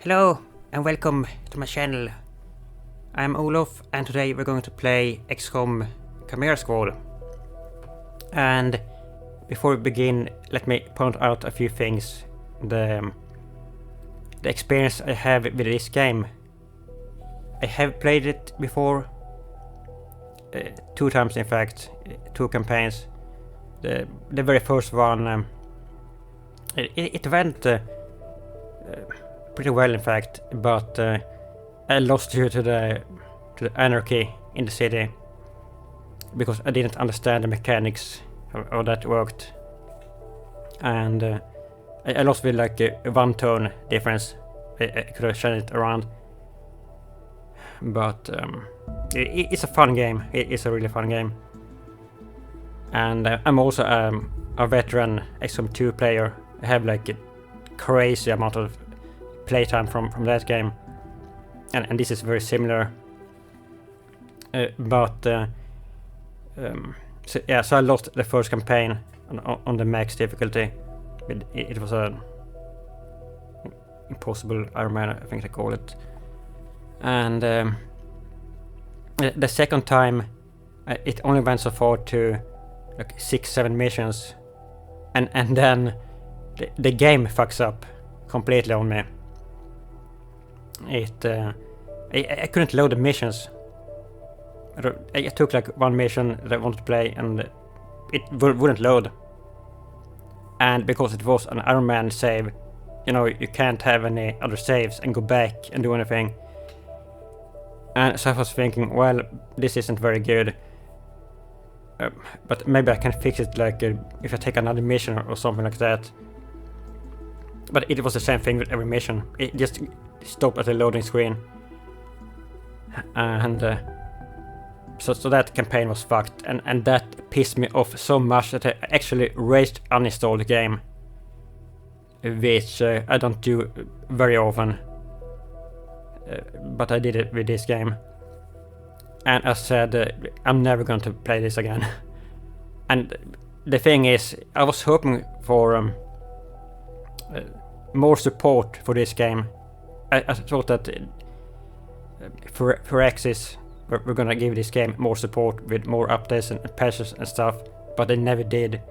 Hello and welcome to my channel. I'm Olof and today we're going to play Xcom Chimera Squad. And before we begin, let me point out a few things. The experience I have with this game. I have played it before, 2 times in fact, 2 campaigns. The very first one, it went pretty well in fact, but I lost due to the anarchy in the city because I didn't understand the mechanics of how that worked, and I lost with like a 1 tone difference. I could have changed it around, but it's a fun game. It's a really fun game, and I'm also a veteran Xcom 2 player. I have like a crazy amount of playtime from that game, and this is very similar, so I lost the first campaign on the max difficulty. It was a impossible Ironman, I think they call it, and the second time it only went so far to like 6-7 missions, and then the game fucks up completely on me. I couldn't load the missions. I took like 1 mission that I wanted to play and it wouldn't load. And because it was an Ironman save, you know, you can't have any other saves and go back and do anything. And so I was thinking, well, this isn't very good. But maybe I can fix it, like if I take another mission or something like that. But it was the same thing with every mission. It just stopped at the loading screen, and so that campaign was fucked, and that pissed me off so much that I actually raged uninstalled the game, which I don't do very often, but I did it with this game, and I said I'm never going to play this again. And the thing is, I was hoping for more support for this game. I thought that for Axis we're gonna give this game more support with more updates and patches and stuff, but they never did,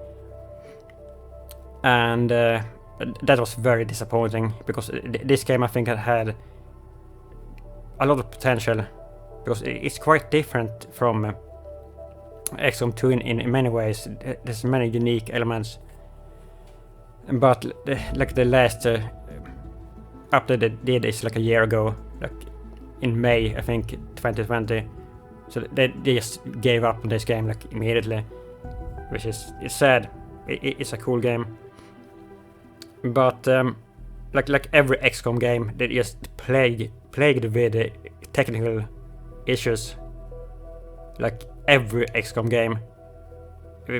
and that was very disappointing because this game I think had a lot of potential, because it's quite different from Xcom 2 in many ways. There's many unique elements, but like the last update they did is like a year ago, like in May I think 2020, so they just gave up on this game like immediately, which is sad. It's a cool game, but like every Xcom game, they just plagued with technical issues, like every Xcom game,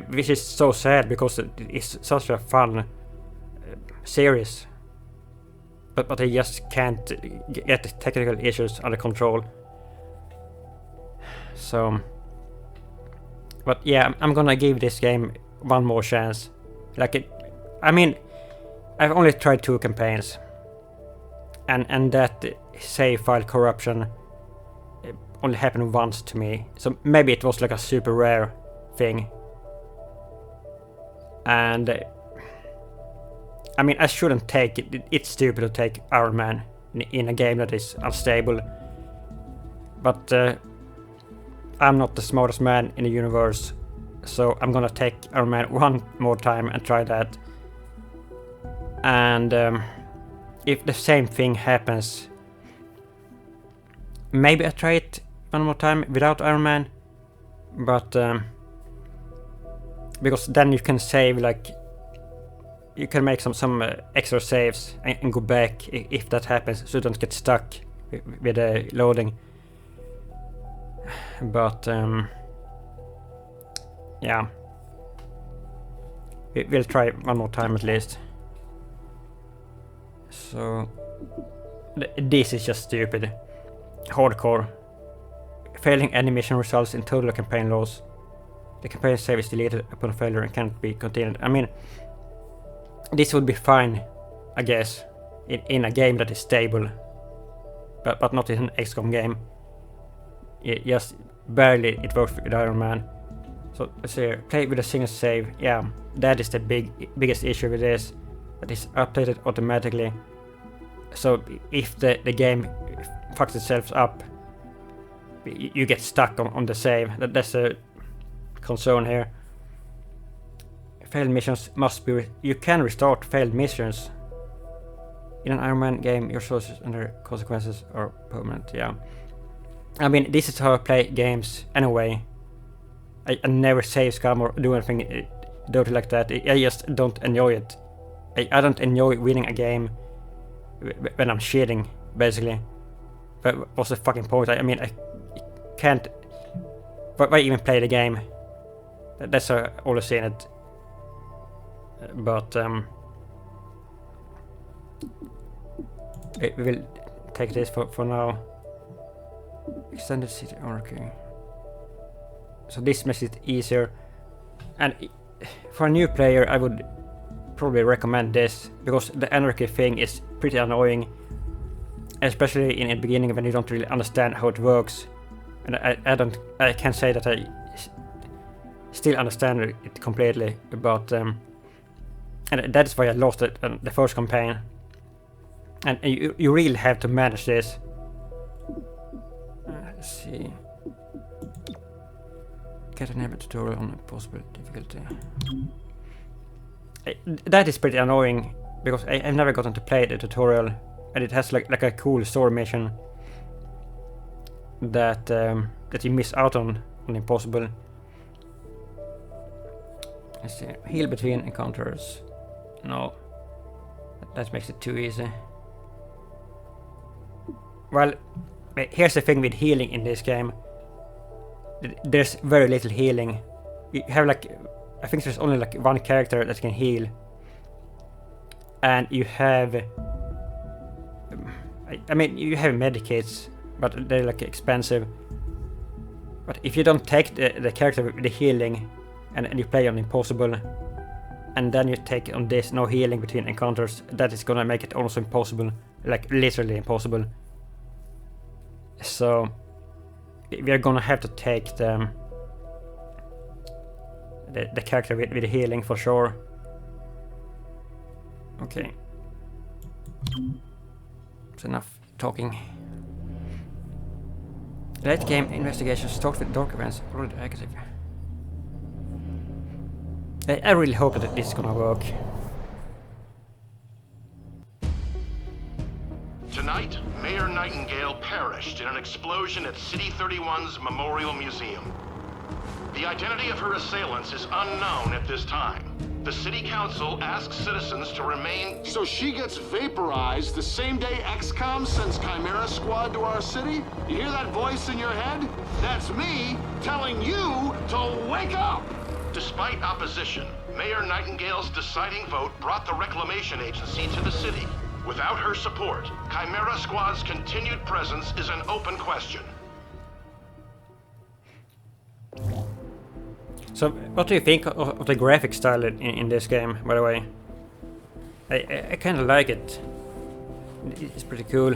which is so sad because it's such a fun series, but they just can't get the technical issues under control. So, but yeah, I'm gonna give this game one more chance. I mean, I've only tried 2 campaigns, and that save file corruption only happened once to me, so maybe it was like a super rare thing. And I mean, I shouldn't take it. It's stupid to take Ironman in a game that is unstable. But I'm not the smartest man in the universe, so I'm gonna take Ironman one more time and try that. And if the same thing happens, maybe I try it one more time without Ironman. But because then you can save, like you can make some extra saves and go back if that happens, so you don't get stuck with the loading. But yeah, we'll try one more time at least. So this is just stupid. Hardcore. Failing any mission results in total campaign loss. The campaign save is deleted upon failure and can't be continued. I mean, this would be fine, I guess, in a game that is stable, but not in an Xcom game. Just barely it works with Ironman. So let's see here, play with a single save. Yeah, that is the biggest issue with this. That is updated automatically. So if the game fucks itself up, you get stuck on the save. That's a concern here. Failed missions must be... You can restart failed missions. In an Ironman game, your choices under consequences are permanent, yeah. I mean, this is how I play games anyway. I never save Xcom or do anything dirty like that. I just don't enjoy it. I don't enjoy winning a game when I'm cheating, basically. But what's the fucking point? I mean, I can't... Why even play the game? That's how I always seen it. But we will take this for now. Extended city anarchy. So this makes it easier. And for a new player, I would probably recommend this because the anarchy thing is pretty annoying, especially in the beginning when you don't really understand how it works. And I can't say that I still understand it completely, but and that is why I lost it in the first campaign. And you really have to manage this. Let's see. Get an tutorial on a possible difficulty. That is pretty annoying because I've never gotten to play the tutorial, and it has like a cool story mission that that you miss out on impossible. Let's see. Heal between encounters. No, that makes it too easy. Well, here's the thing with healing in this game. There's very little healing. You have like, I think there's only like one character that can heal. And you have, I mean, you have medikits, but they're like expensive. But if you don't take the character with the healing and you play on impossible, and then you take on this no healing between encounters, that is gonna make it almost impossible, like literally impossible. So we are gonna have to take the character with the healing for sure. Okay. It's enough talking. Late game investigation start with dark events already active. I really hope that this is gonna work. Tonight, Mayor Nightingale perished in an explosion at City 31's Memorial Museum. The identity of her assailants is unknown at this time. The City Council asks citizens to remain... So she gets vaporized the same day Xcom sends Chimera squad to our city? You hear that voice in your head? That's me telling you to wake up! Despite opposition, Mayor Nightingale's deciding vote brought the Reclamation Agency to the city. Without her support, Chimera Squad's continued presence is an open question. So, what do you think of the graphic style in this game, by the way? I kind of like it. It's pretty cool.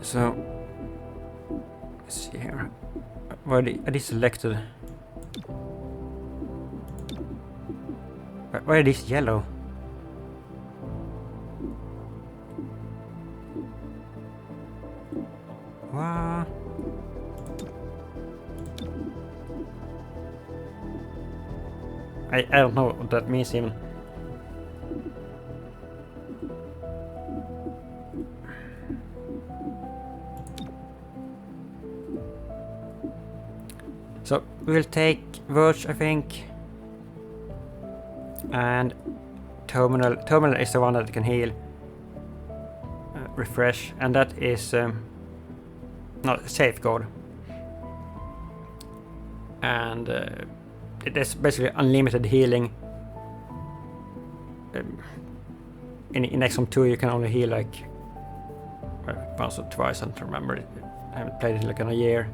So, let's see here. Why are these selected? Why are these yellow? What? I don't know what that means even. So we'll take Verge, I think, and Terminal. Terminal is the one that can heal. Refresh, and that is not Safeguard, and it is basically unlimited healing. In Xcom 2 you can only heal like once or twice, I don't remember. I haven't played it in like in a year.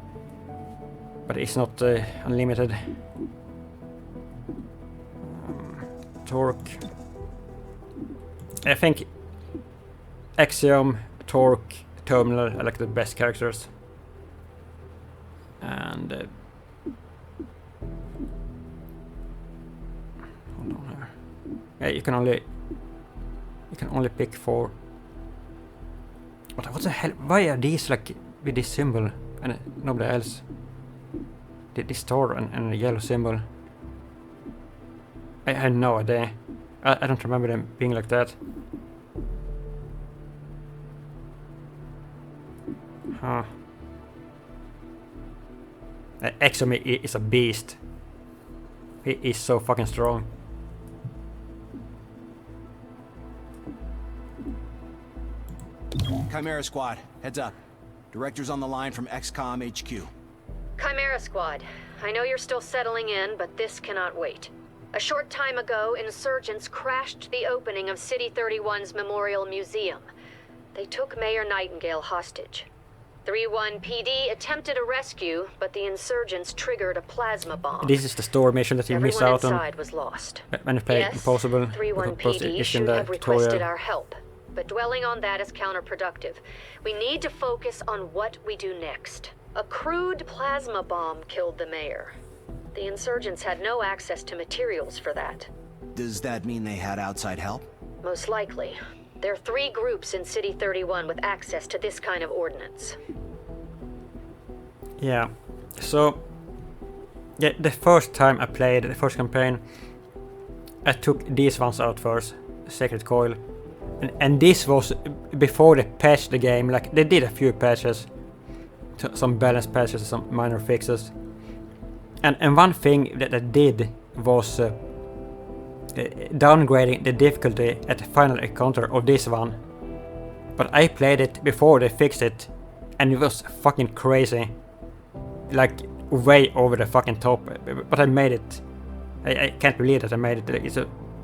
But it's not unlimited. Torque. I think Xcom, Torque, Terminal are like the best characters. And hold on here. Yeah, you can only pick 4. What the hell? Why are these like with this symbol and nobody else? This star and a yellow symbol. I had no idea. I don't remember them being like that. Huh. Xcom is a beast. He is so fucking strong. Chimera Squad, heads up. Director's on the line from Xcom HQ. Chimera Squad, I know you're still settling in, but this cannot wait. A short time ago, insurgents crashed the opening of City 31's Memorial Museum. They took Mayor Nightingale hostage. 3-1 PD attempted a rescue, but the insurgents triggered a plasma bomb. This is the story mission that you miss out on. Everyone inside was lost. When you play Yes, Impossible. 3-1 because PD it's in should the have requested tutorial. our help, but dwelling on that is counterproductive. We need to focus on what we do next. A crude plasma bomb killed the mayor. The insurgents had no access to materials for that. Does that mean they had outside help? Most likely. There are 3 groups in City 31 with access to this kind of ordnance. Yeah, so yeah, the first time I played the first campaign, I took these ones out first, Sacred Coil, and this was before they patched the game. Like they did a few patches, some balance patches, some minor fixes, and one thing that they did was downgrading the difficulty at the final encounter of this one. But I played it before they fixed it, and it was fucking crazy. Like way over the fucking top, but I made it. I can't believe that I made it. It's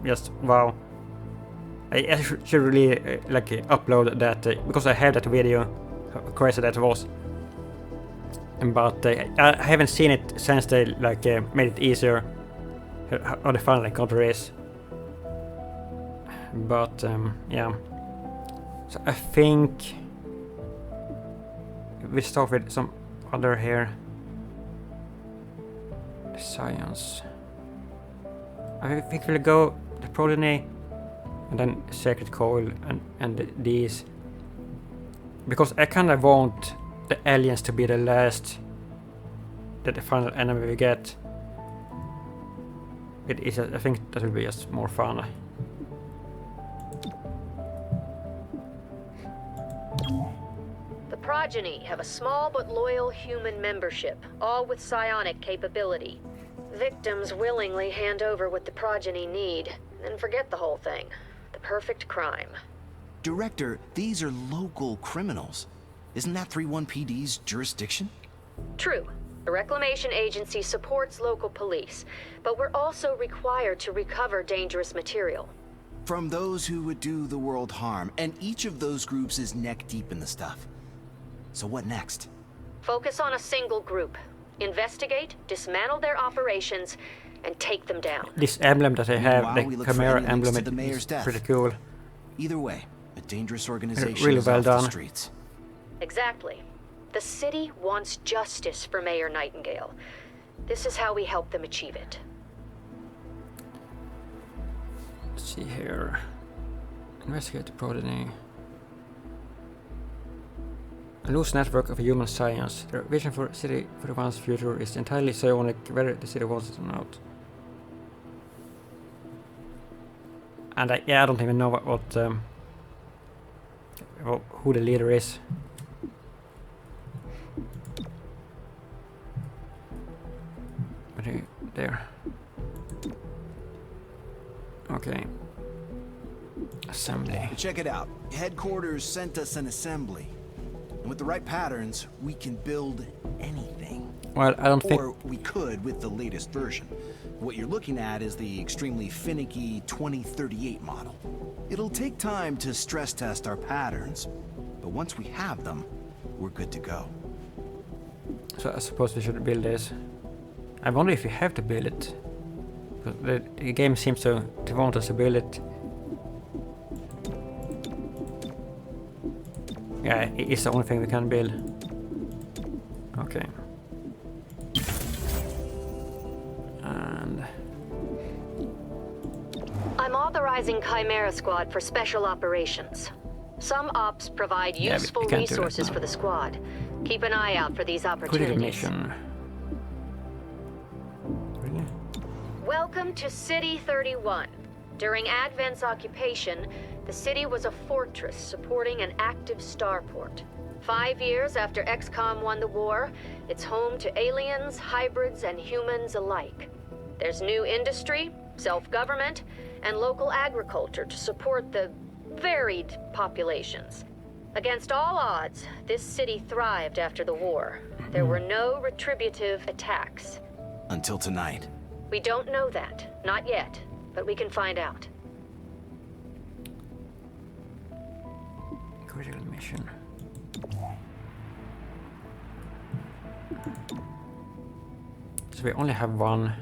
just wow. I should really like upload that because I have that video. How crazy that was. But I haven't seen it since they like made it easier. How the final encounter is. But yeah. So I think we start with some other here. Science. I think we'll go the Progeny and then Sacred Coil and these, because I kind of want the aliens to be the last, that the final enemy we get. It is. I think that will be just more fun. The Progeny have a small but loyal human membership, all with psionic capability. Victims willingly hand over what the Progeny need, then forget the whole thing. The perfect crime. Director, these are local criminals. Isn't that 3-1 PD's jurisdiction? True. The Reclamation Agency supports local police, but we're also required to recover dangerous material. From those who would do the world harm, and each of those groups is neck deep in the stuff. So what next? Focus on a single group. Investigate, dismantle their operations, and take them down. This emblem that I have, Meanwhile, we the look for Chimera any links emblem, to the is mayor's death. pretty cool. Either way, a dangerous organization Really is well off done. the streets. Exactly. The city wants justice for Mayor Nightingale. This is how we help them achieve it. Let's see here. Investigate the Progeny. A loose network of human science. Their vision for City 31's future is entirely psionic, whether the city wants it or not. And I don't even know who the leader is. There. Okay. Assembly. Check it out. Headquarters sent us an assembly. And with the right patterns, we can build anything. Well, I don't think... Or we could with the latest version. What you're looking at is the extremely finicky 2038 model. It'll take time to stress test our patterns, but once we have them, we're good to go. So I suppose we should build this. I wonder if we have to build it. The game seems to want us to build it. Yeah, it's the only thing we can build. Okay. And... I'm authorizing Chimera Squad for special operations. Some ops provide useful we can't do that resources now. for the squad. Keep an eye out for these Critical opportunities. mission. Really? Welcome to City 31. During Advent's occupation, the city was a fortress supporting an active starport. 5 years after Xcom won the war, it's home to aliens, hybrids, and humans alike. There's new industry, self-government, and local agriculture to support the varied populations. Against all odds, this city thrived after the war. There were no retributive attacks. Until tonight. We don't know that, not yet, but we can find out. Critical mission. So we only have one.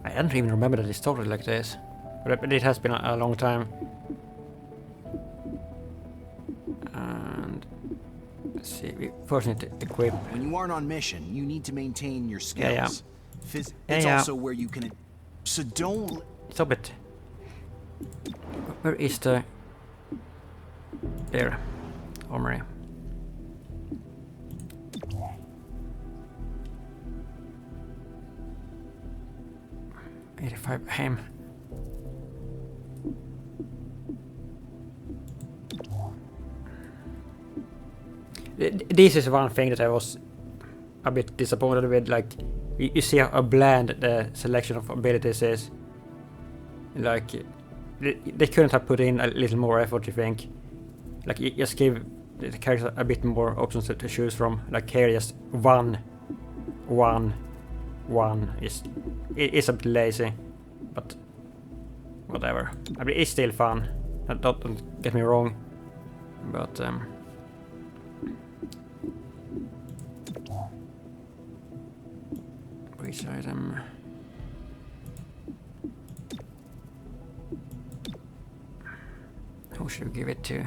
I don't even remember that it started like this, but it has been a long time. And let's see, we first need to equip. When you aren't on mission, you need to maintain your skills. Yeah. It's Yeah. also where you can... So don't... Stop it. Where is the... There. Armory. Aim. This is one thing that I was a bit disappointed with. Like, you see how bland the selection of abilities is. Like, they couldn't have put in a little more effort, you think? Like, you just give the characters a bit more options to choose from. Like, here, just one. It's a bit lazy, but whatever. I mean, it's still fun. Don't get me wrong, but which item? Who should we give it to?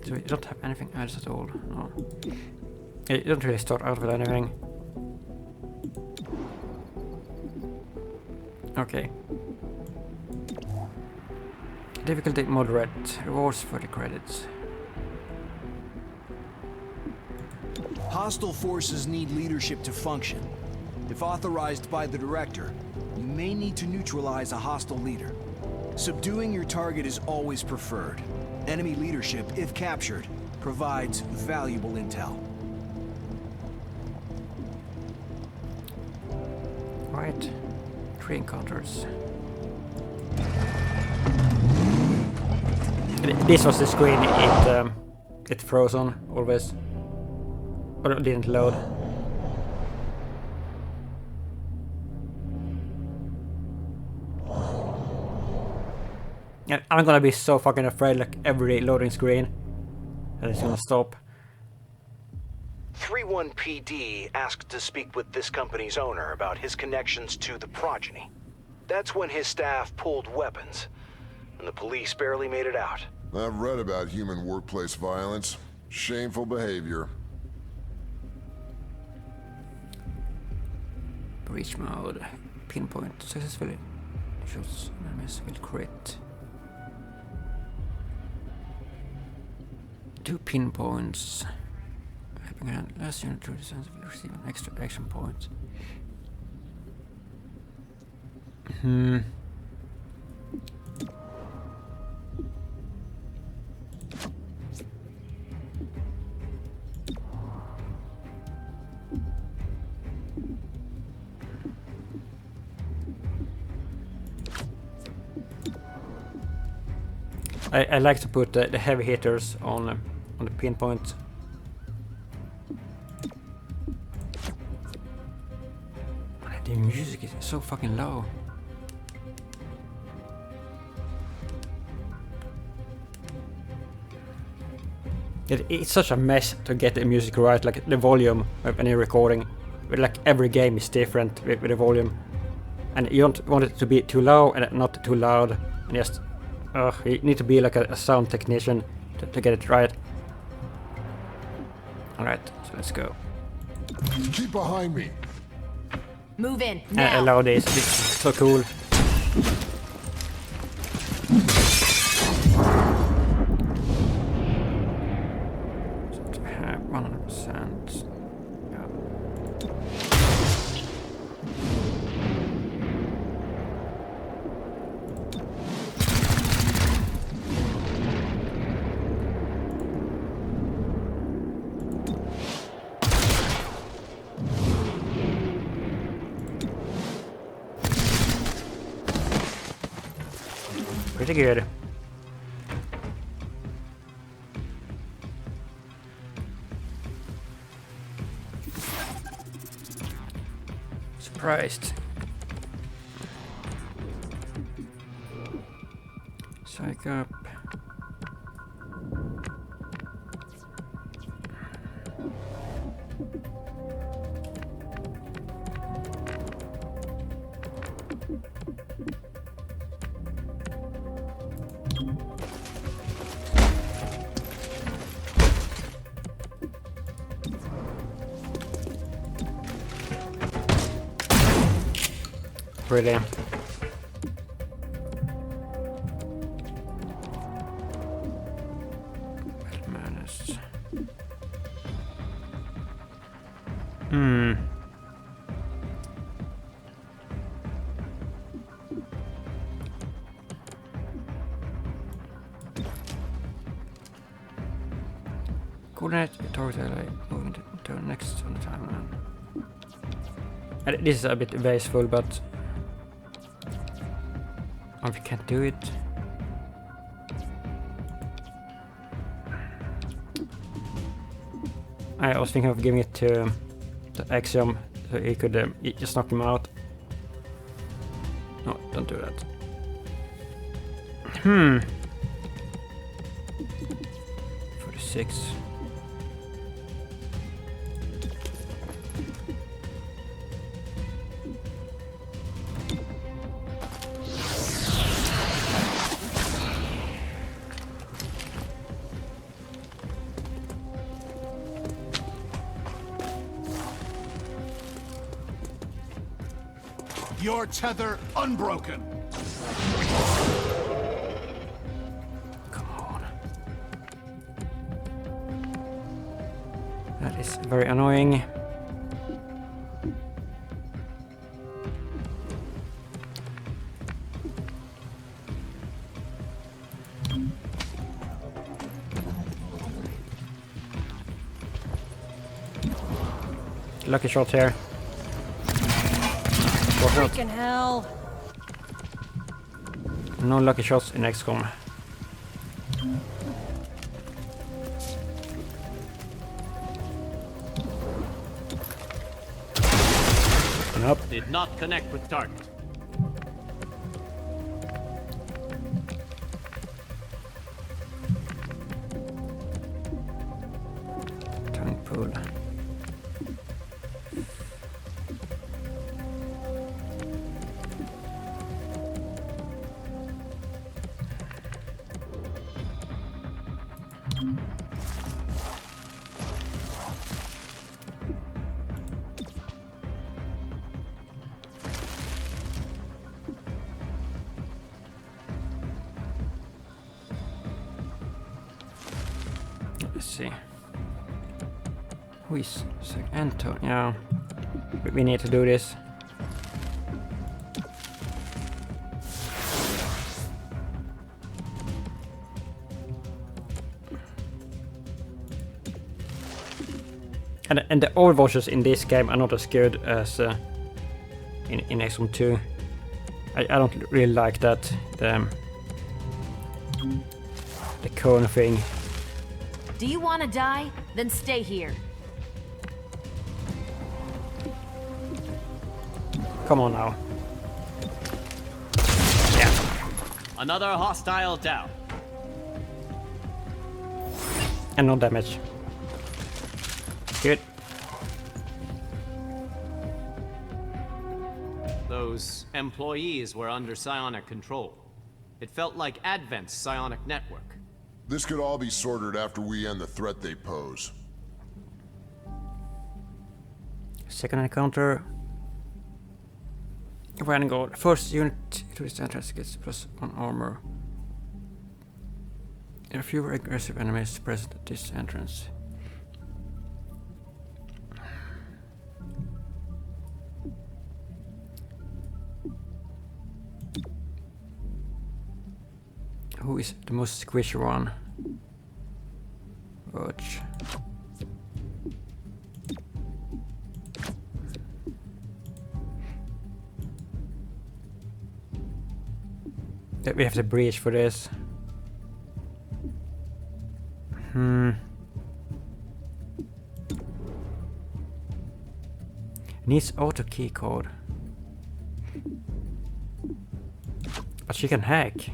So we don't have anything else at all. No. You don't really start out with anything. Okay. Difficulty moderate. Rewards for the credits. Hostile forces need leadership to function. If authorized by the director, you may need to neutralize a hostile leader. Subduing your target is always preferred. Enemy leadership, if captured, provides valuable intel. Right. 3 encounters. This was the screen it froze on always. Or it didn't load. And I'm gonna be so fucking afraid, like every loading screen, that it's gonna stop. 3-1 PD asked to speak with this company's owner about his connections to the progeny. That's when his staff pulled weapons, and the police barely made it out. I've read about human workplace violence. Shameful behavior. Breach mode. Pinpoint successfully. Shots enemies will crit. 2 pinpoints. Last unit through the sense will receive an extra action point. I like to put the heavy hitters on the pinpoint. The music is so fucking low. It's such a mess to get the music right, like the volume when you're recording. Like every game is different with the volume. And you don't want it to be too low and not too loud. And just, you need to be like a sound technician to get it right. Alright, so let's go. Keep behind me. Move in, I now! love this, it's so cool. So to have 100%. Pretty good. Surprised. Psych up. Really. Managed. Coordinate totally moving to next on the timeline. And this is a bit wasteful, but if you can't do it. I was thinking of giving it to Xcom so he could just knock him out. No, don't do that. 46. Your tether unbroken. Come on. That is very annoying. Lucky shot here. Freaking hell! No lucky shots in Xcom. Nope. Did not connect with target. Tongue pool. Let's see. Who is Anton? Yeah. We need to do this. And the overwatches in this game are not as good as in Xcom 2. I don't really like that the cone thing. Do you want to die? Then stay here. Come on now. Yeah. Another hostile down. And no damage. Good. Those employees were under psionic control. It felt like Advent's psionic network. This could all be sorted after we end the threat they pose. Second encounter. Vanguard. First unit to this entrance gets +1 armor. There are fewer aggressive enemies present at this entrance. Who is the most squishy one? Watch. We have the breach for this. Needs auto key code. But she can hack.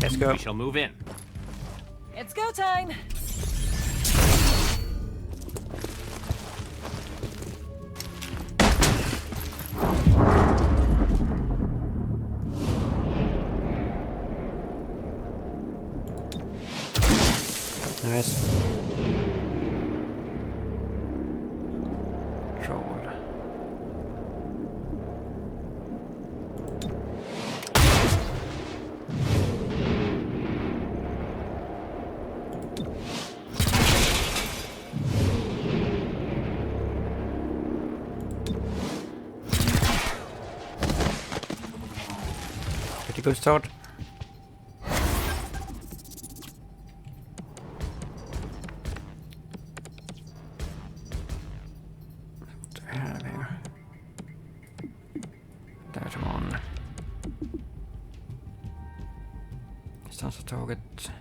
Let's go. We shall move in. It's go time! Nice. Troll. Pretty good start. Distans av tåget.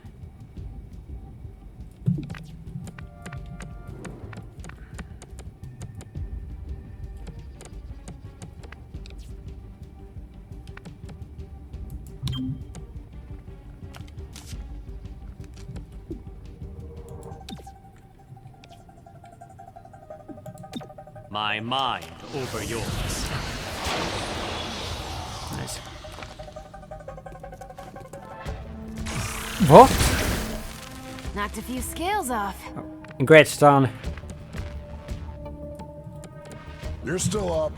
My mind over yours. Nice. What? Knocked a few scales off. Great stun. You're still up.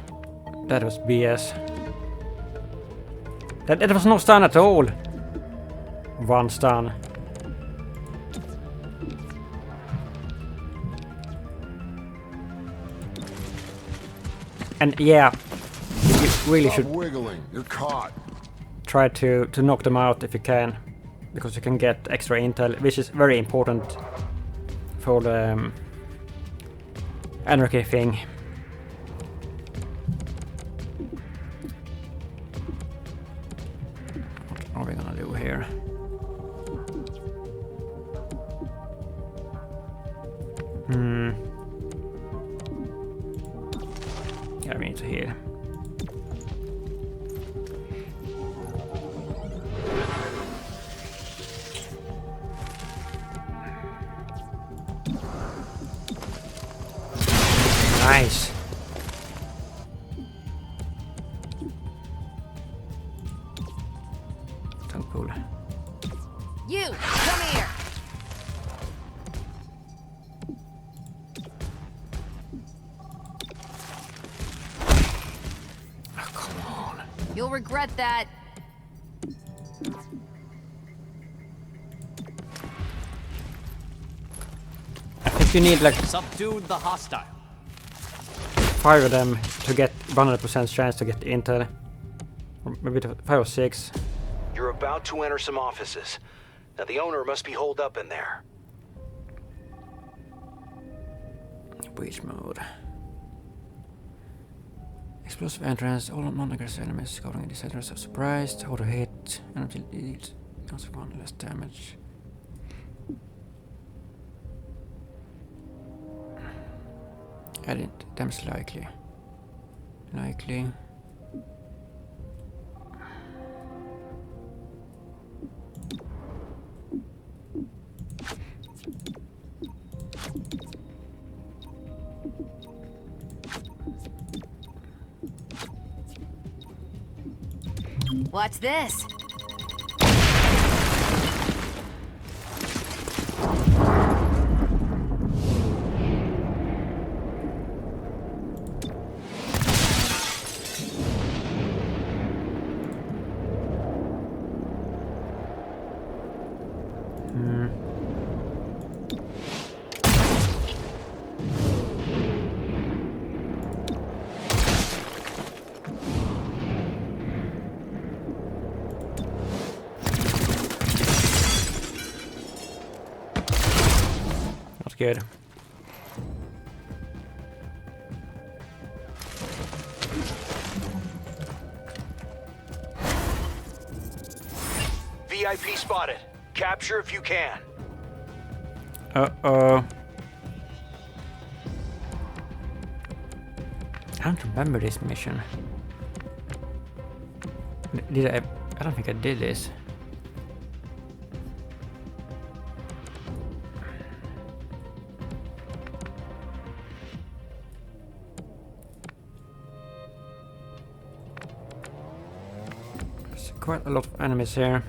That was BS. That was no stun at all. One stun. And yeah, you really Stop should wiggling. You're caught. try to knock them out if you can, because you can get extra intel, which is very important for the anarchy thing. What are we gonna do here? Yeah, we need to heal. Nice. So cool. You, come here! Oh, come on. You'll regret that. I think you need like Subdued the hostile. 5 of them to get 100% chance to get intel. Or maybe 5 or 6. You're about to enter some offices. Now the owner must be holed up in there. Breach mode. Explosive entrance. All non-aggressive enemies scouting in this entrance are surprised. Auto hit. Energy deals also 1 less damage. Added damage likely. Likely. Watch this. Good. VIP spotted. Capture if you can. Uh-oh. I don't remember this mission. Did I don't think I did this. Quite a lot of enemies here.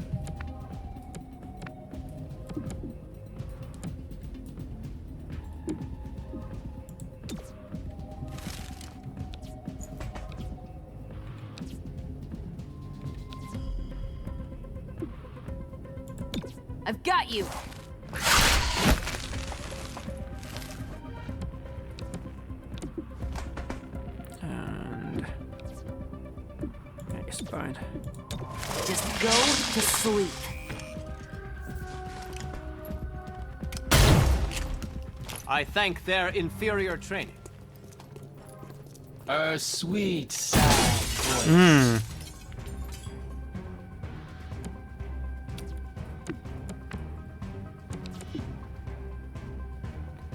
I've got you. And it's fine. Just go to sleep. I thank their inferior training. A sweet sad voice.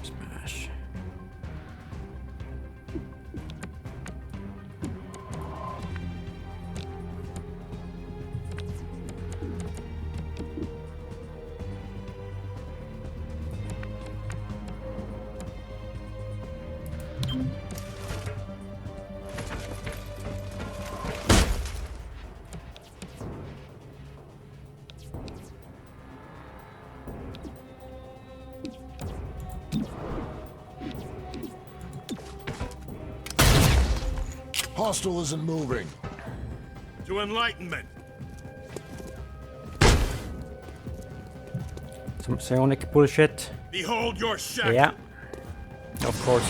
Smash. Hostile isn't moving. To enlightenment. Some psionic bullshit. Behold your shadow. Yeah. Of course.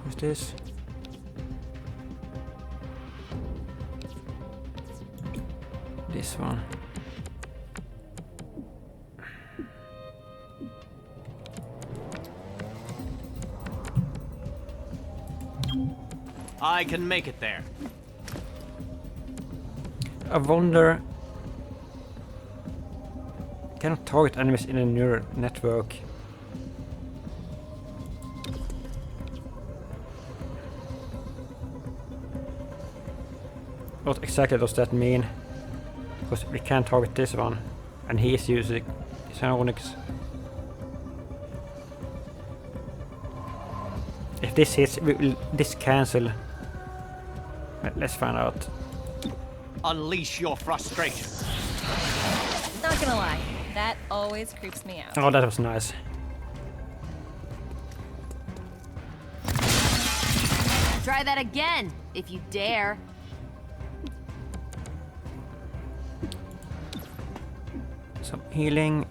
Who's this? This one. I can make it there. I wonder. Cannot target enemies in a neural network. What exactly does that mean? Because we can't target this one, and he is using psionics. If this hits, will this cancel? Let's find out. Unleash your frustration. Not gonna lie, that always creeps me out. Oh, that was nice. Try that again, if you dare. Some healing.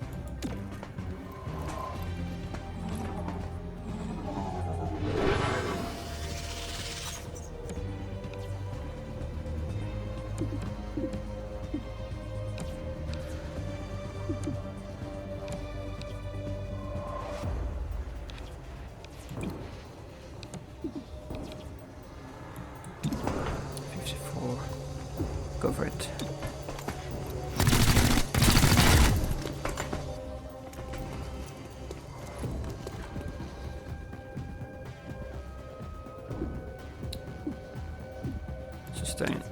Sustain.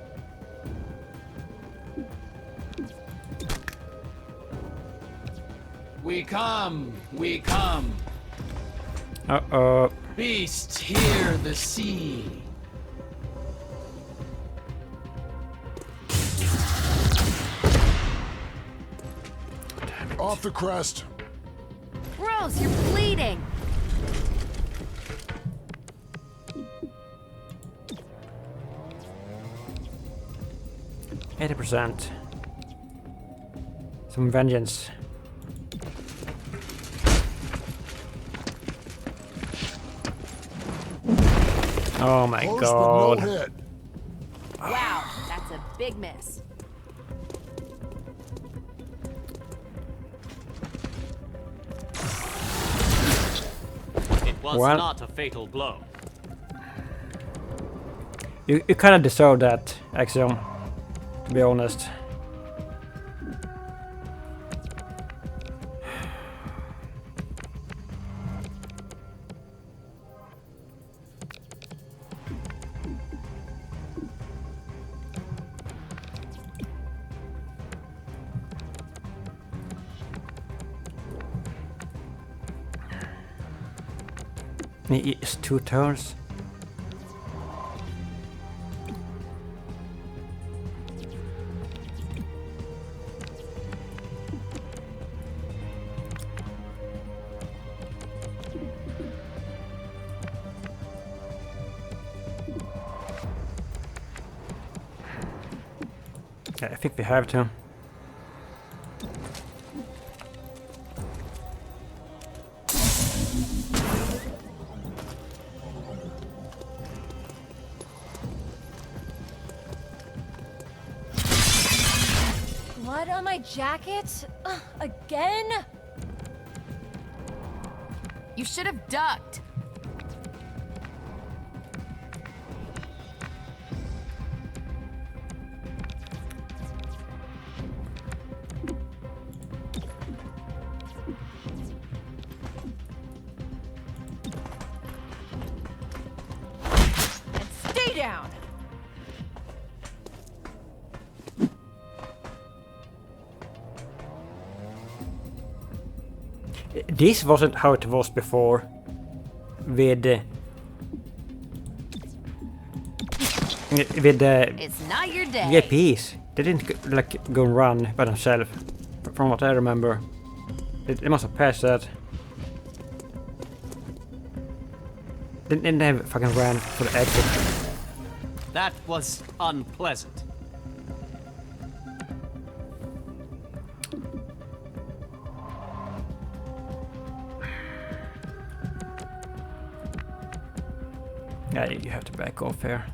We come, we come. Uh-oh. Beasts hear the sea. Off the crest. Gross, you're bleeding. %. Some vengeance. Oh my Close, god. but no hit. Wow, that's a big miss. It was Well- not a fatal blow. You kind of deserve that, Xcom, to be honest. It's 2 turns. Yeah, I think we have to. Blood on my jacket? Again? You should have ducked. And stay down. This wasn't how it was before with the It's not your day. VIPs. They didn't like go and run by themselves, from what I remember. They must have passed that. They never fucking ran for the exit. That was unpleasant. Yeah, you have to back off here.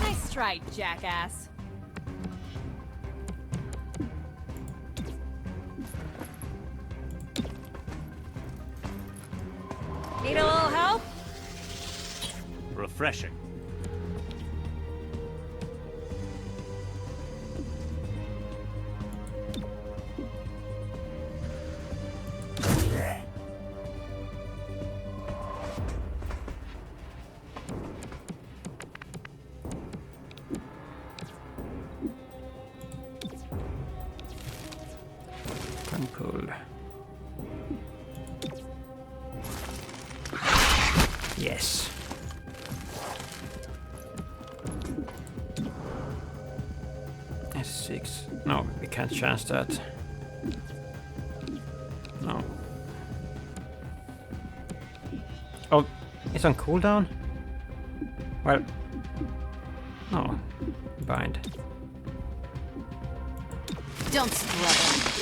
Nice try, jackass. Need a little help? Refreshing. Can pull. Yes. S6. No, we can't chance that. No. Oh, it's on cooldown? Well, no. Bind. Don't struggle.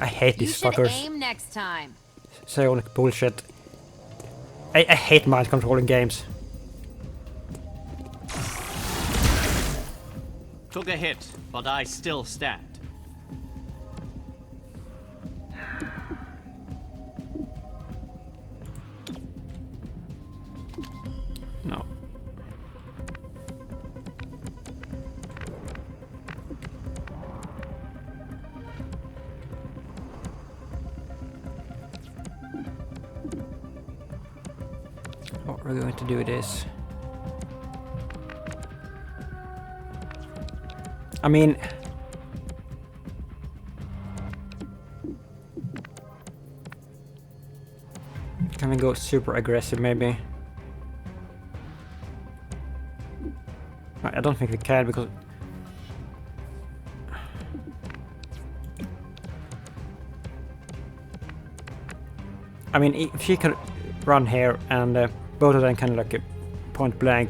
I hate You these should fuckers. aim next time. Psionic bullshit. I hate mind controlling games. Took a hit, but I still stand. No. We're going to do this. I mean... Can we go super aggressive maybe? I don't think we can because... I mean, if she can run here and both of them can like point blank.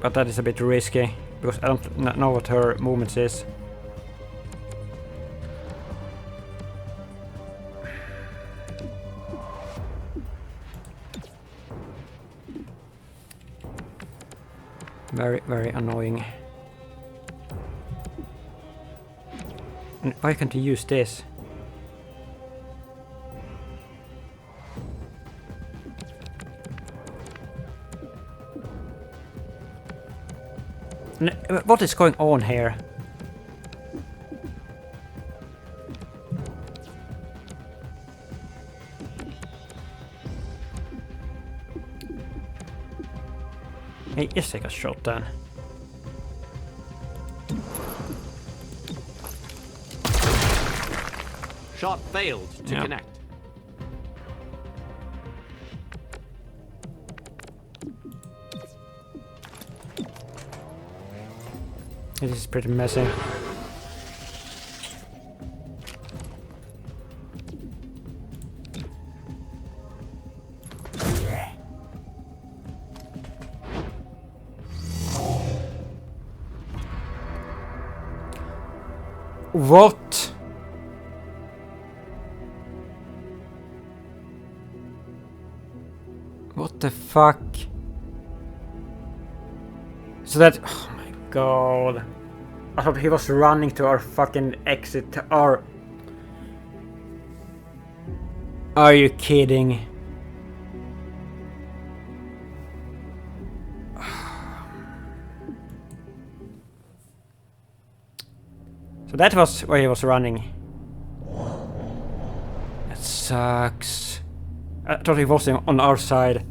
But that is a bit risky because I don't know what her movements is. Very, very annoying. And why can't you use this? What is going on here? Hey, just take a shot then. Shot failed to connect. This is pretty messy. What? What the fuck? So that... Oh my god. I thought he was running to our fucking exit to our... Are you kidding? So that was where he was running. That sucks. I thought he was on our side.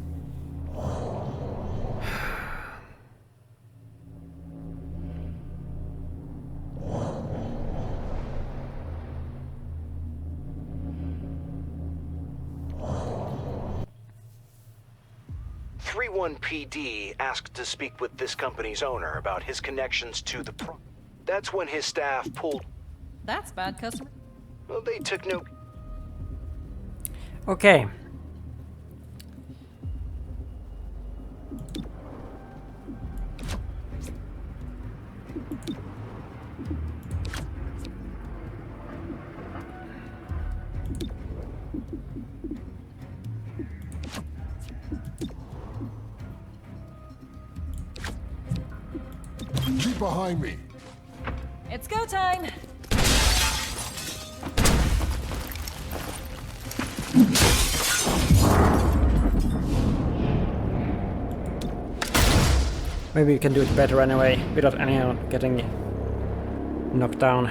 PD asked to speak with this company's owner about his connections to the That's when his staff pulled... That's bad, customer. Well, they took no... Okay. Keep behind me. It's go time. Maybe we can do it better anyway, without anyone getting knocked down.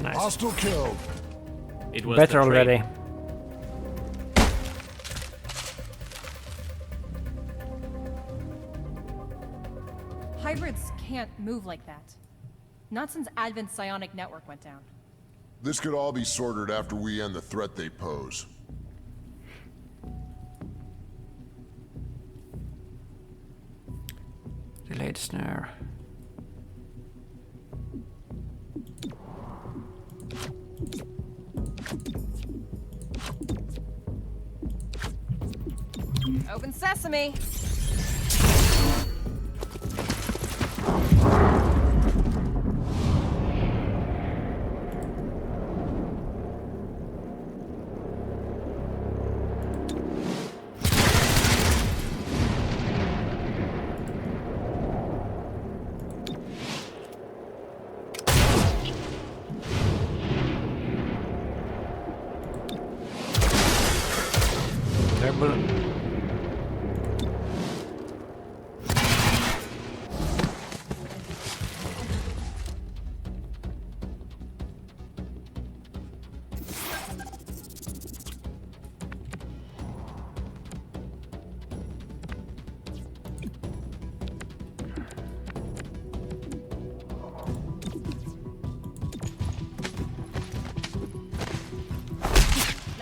Nice. Hostile killed. It was better already. Hybrids can't move like that. Not since Advent's psionic network went down. This could all be sorted after we end the threat they pose. Delayed snare. Open sesame!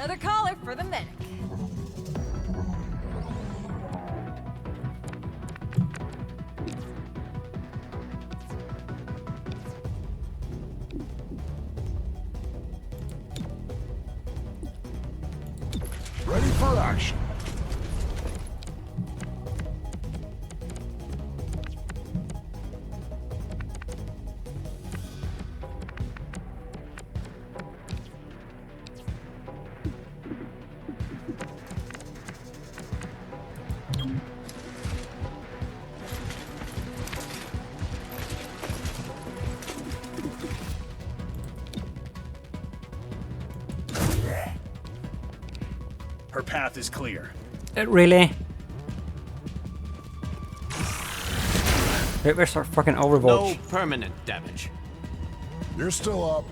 Another caller for the medic. Ready for action. Her path is clear. Really? Where's our fucking No overwatch? permanent damage. You're still up.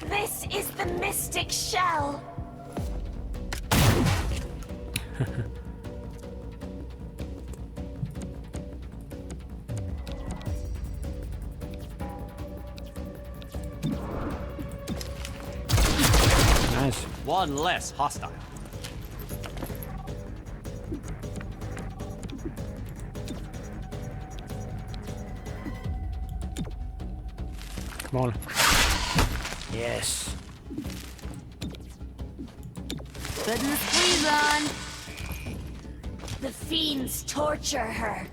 This is the Mystic Shell. Nice. One less hostile. Come on. Yes. Putting the squeeze on. The fiends torture her.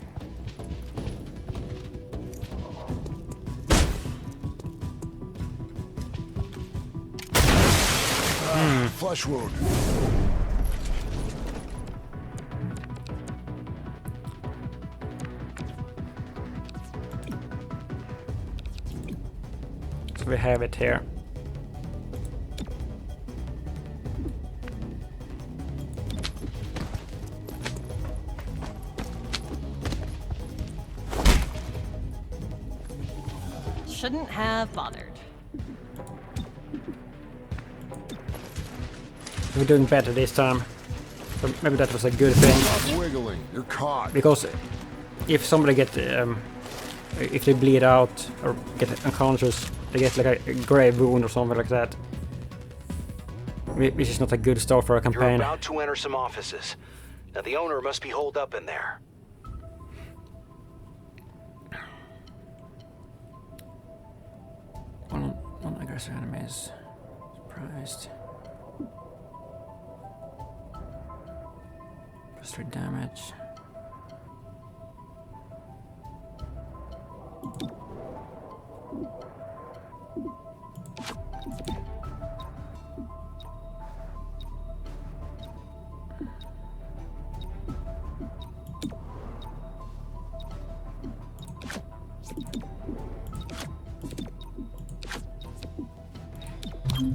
Flesh wound. So we have it here. Shouldn't have bothered. We're doing better this time. So maybe that was a good thing. Stop wiggling. You're caught. Because if somebody get if they bleed out or get unconscious, they get like a grave wound or something like that. Which is not a good start for a You're campaign. about to enter some offices. Now the owner must be holed up in there. One aggressive enemy is surprised. Plus 3 damage.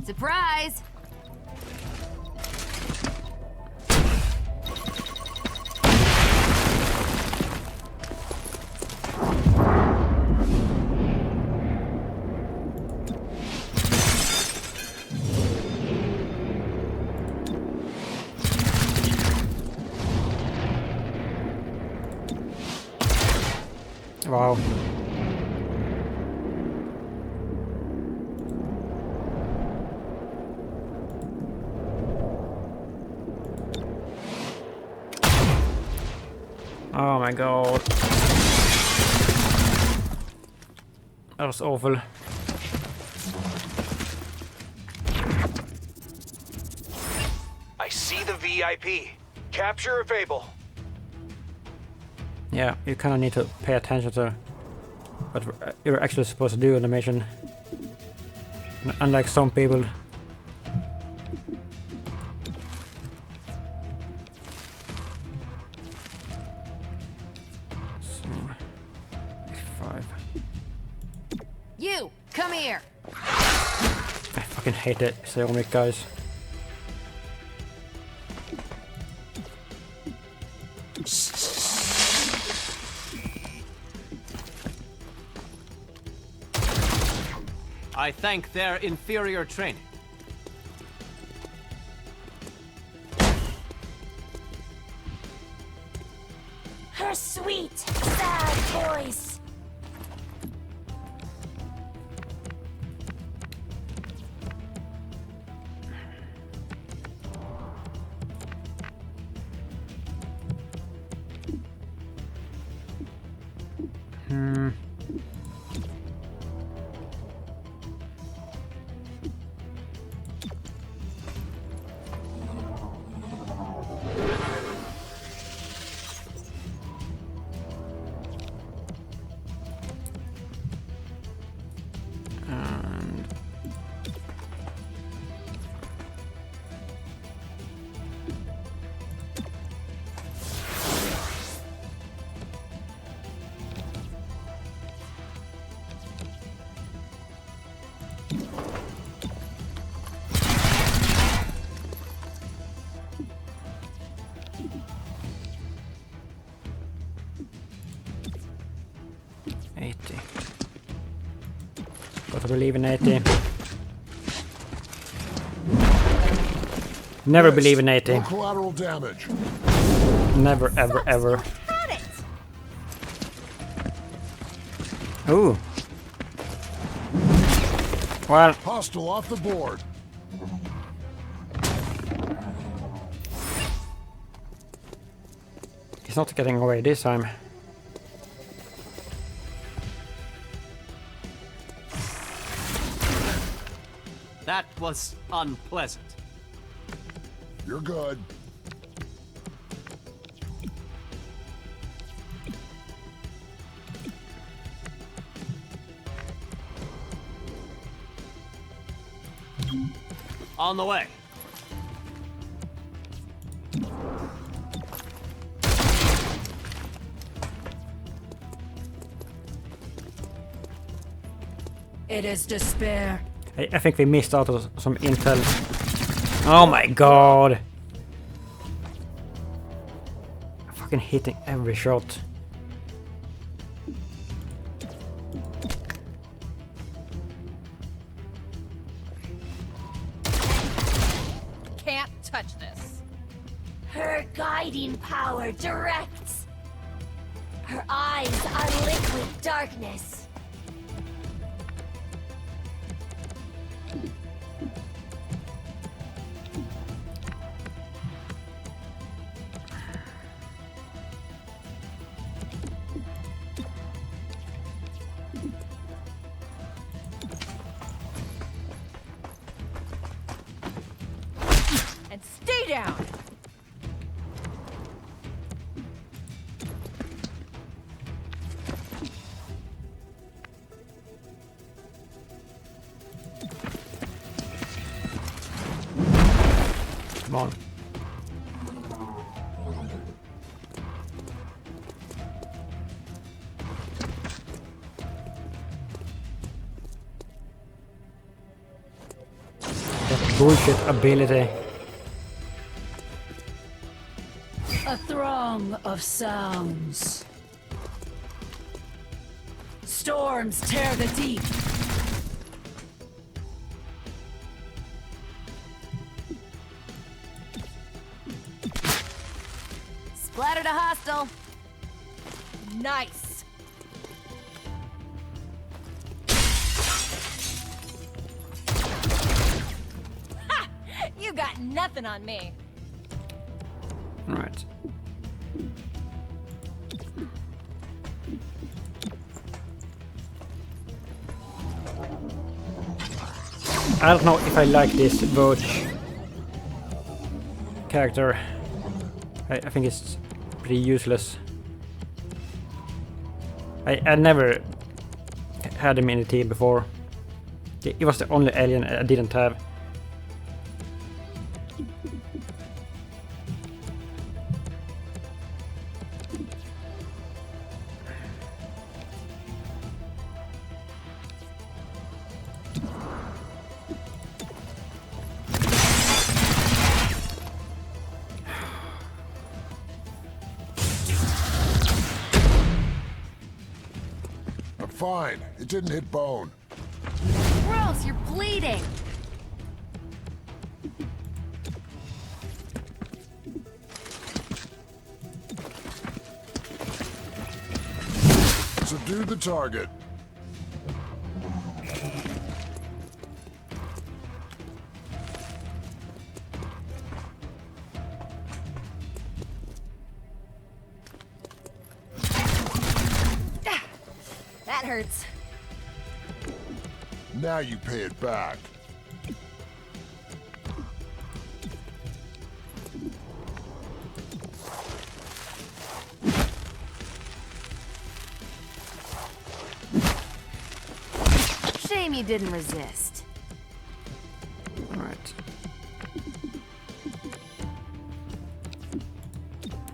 Surprise! Wow. Oh my god. That was awful. I see the VIP. Capture if able. Yeah, you kind of need to pay attention to what you're actually supposed to do in the mission. Unlike some people. So, 5. You, come here. I fucking hate it, Xiaomi guys. I thank their inferior training. Her sweet, sad voice. Got to believe in 80. Never believe in 80. No collateral damage. Never, ever, ever. Ooh. Well. Hostile off the board. He's not getting away this time. That was unpleasant. You're good. On the way. It is despair. I think we missed out on some intel. Oh my god! Fucking hitting every shot. Can't touch this. Her guiding power directs. Her eyes are liquid darkness. And stay down! Come on. That bullshit ability. A throng of sounds. Storms tear the deep. Splattered a hostile. Nice. Ha! You got nothing on me. Right. I don't know if I like this Verge character. I think it's pretty useless. I never had him in the team before. He was the only alien I didn't have. I'm fine. It didn't hit bone. Gross, you're bleeding! Subdue the target. That hurts. Now you pay it back. Shame you didn't resist. Alright.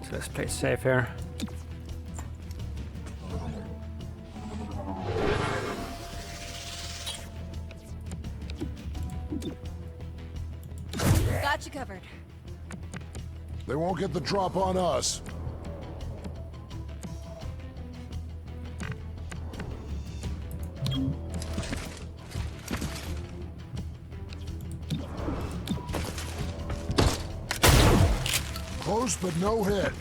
So let's play safe here. Got you covered. They won't get the drop on us. Close, but no hit.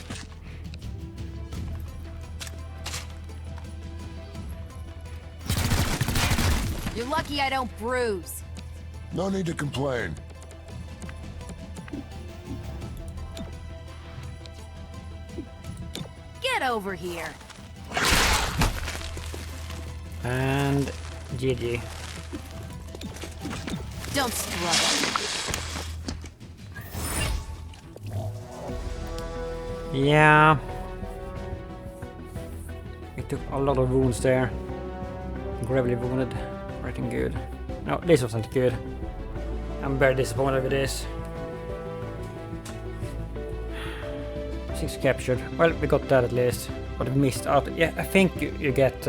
You're lucky I don't bruise. No need to complain. Get over here. And GG. Don't struggle. Yeah. We took a lot of wounds there. Gravely wounded. Writing good. No, this wasn't good. I'm very disappointed with this. 6 captured. Well, we got that at least. But we missed out. Yeah, I think you get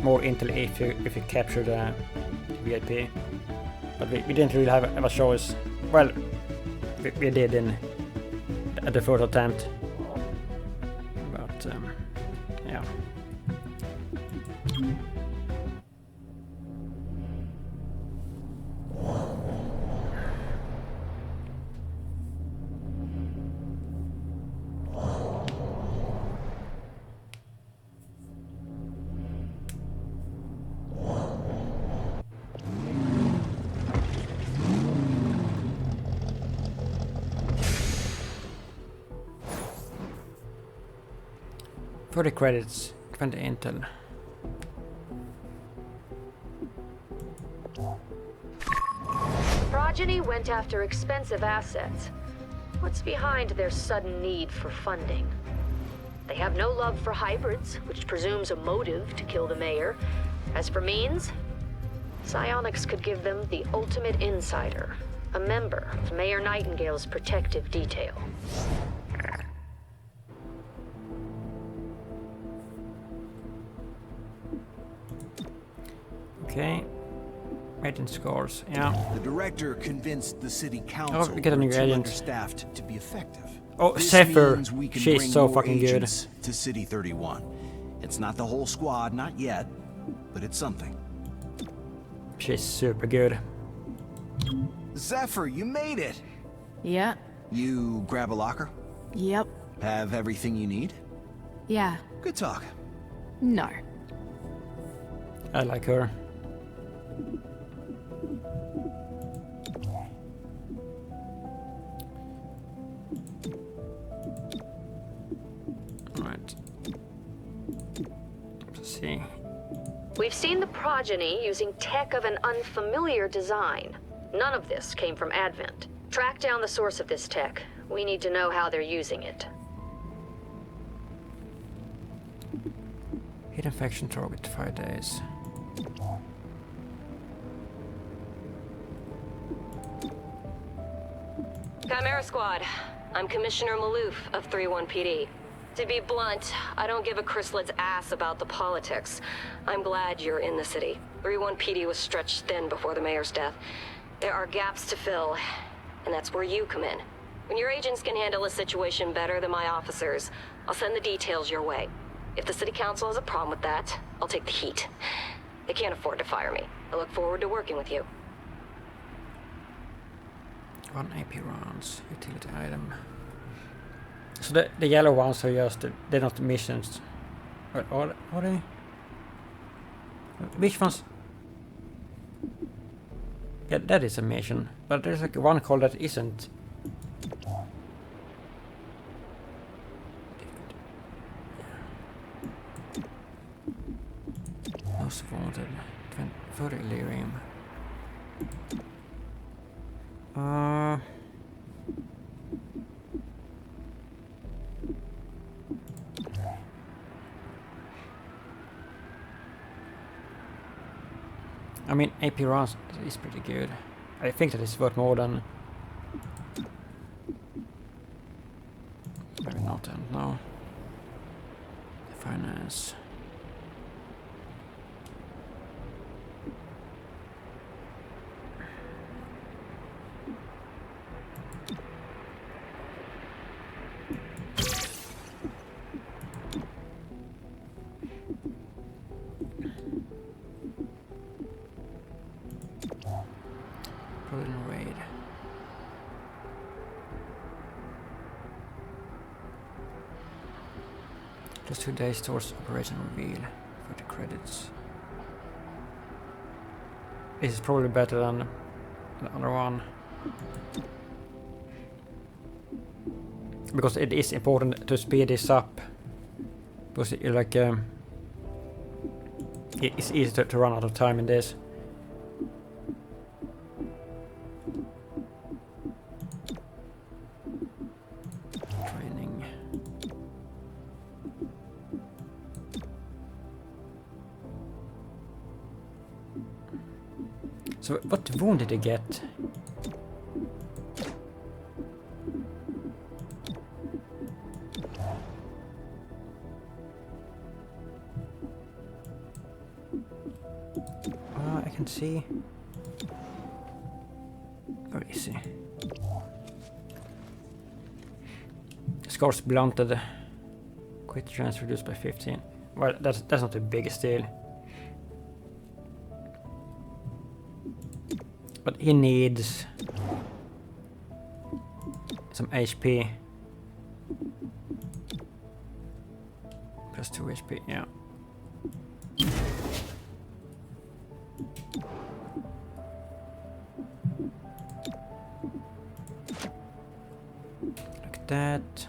more intel if you capture the VIP. But we didn't really have a choice. Well, we did at the first attempt. But yeah. For the credits, 20 intel. The progeny went after expensive assets. What's behind their sudden need for funding? They have no love for hybrids, which presumes a motive to kill the mayor. As for means, psionics could give them the ultimate insider, a member of Mayor Nightingale's protective detail. Okay. Rating scores, yeah. The director convinced the city council we get a new we're too agent. understaffed to be effective. Oh, This Zephyr. means we can She's bring so more fucking good. agents to City 31. It's not the whole squad, not yet, but it's something. She's super good. Zephyr, you made it. Yeah. You grab a locker? Yep. Have everything you need? Yeah. Good talk. No. I like her. Alright. Let's see. We've seen the progeny using tech of an unfamiliar design. None of this came from Advent. Track down the source of this tech. We need to know how they're using it. Hidden faction target 5 days. Chimera Squad, I'm Commissioner Maloof of 31 PD. To be blunt, I don't give a chrysalid's ass about the politics. I'm glad you're in the city. 31 PD was stretched thin before the mayor's death. There are gaps to fill, and that's where you come in. When your agents can handle a situation better than my officers, I'll send the details your way. If the city council has a problem with that, I'll take the heat. They can't afford to fire me. I look forward to working with you. 1 AP rounds, utility item. So the yellow ones are just, they're not missions. Or are they? Which ones? Yeah, that is a mission. But there's like one call that isn't. Most wanted. 30 lyrium. I mean, AP rounds is pretty good. I think that is worth more than... Maybe not, and no. Finance. Raid. Just 2 days towards operation reveal for the credits. This is probably better than the other one. Because it is important to speed this up. Because it's easy to run out of time in this. So what wound did he get? I can see. Where is he? Scars blunted. Quit chance reduced by 15. Well, that's not the biggest deal. But he needs some HP. Plus 2 HP, yeah. Like that.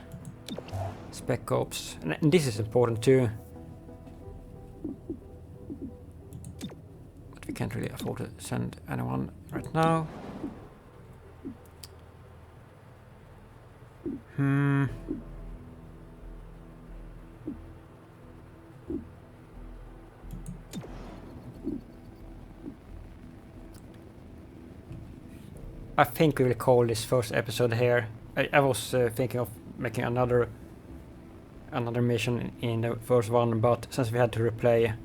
Spec Ops. And this is important too. But we can't really afford to send anyone right now. I think we will call this first episode here. I was thinking of making another mission in the first one, but since we had to replay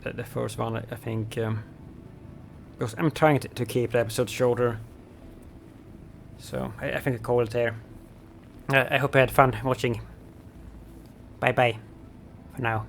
the first one, I think because I'm trying to keep the episode shorter, so I think I call it here. I hope you had fun watching. Bye bye for now.